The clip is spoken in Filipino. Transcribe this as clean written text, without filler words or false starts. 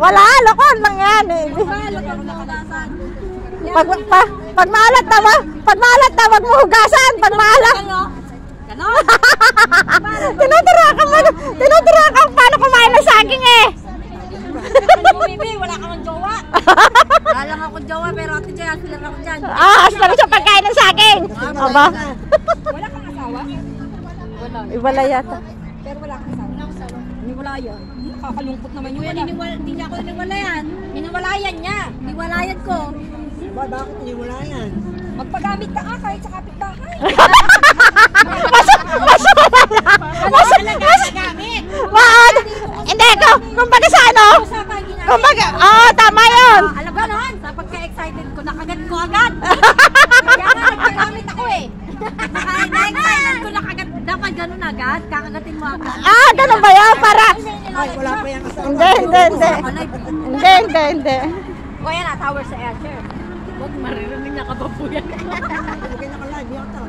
Wala, lokon lang yan eh. Pag maalat na, wag mo hugasan. Pag maalat. Tinuturo ka paano kumain ng saging eh. Wala kang jowa. Wala lang ako jowa, pero ate Jay, aslan ako dyan. Aslan siya pagkain ng saging. Aba? Wala kang asawa? Wala. Wala yata. Pero wala kang asawa? Niwalayan. Nakakalungkot naman yung wala. Hindi niya ako niwalayan. Niwalayan niya. Niwalayan ko. Bakit niwalayan? Magpagamit ka kahit sa kapitbahay. Hindi, kumbaga sa ano? Kumbaga, tama yun. Alam ba noon? Sa pagka-excited ko, nakagat ko agad. Kaya nga nagpagamit ako eh. Na-excited ko nakagat. Dapat ganun agad, kakagatin mo agad. Ganun ba yan? Para... Ay, wala pa yan kasama. Hindi. O yan na, tower sa air, sir. Huwag maririnig niya kababuyan. Okay na ka-live yata.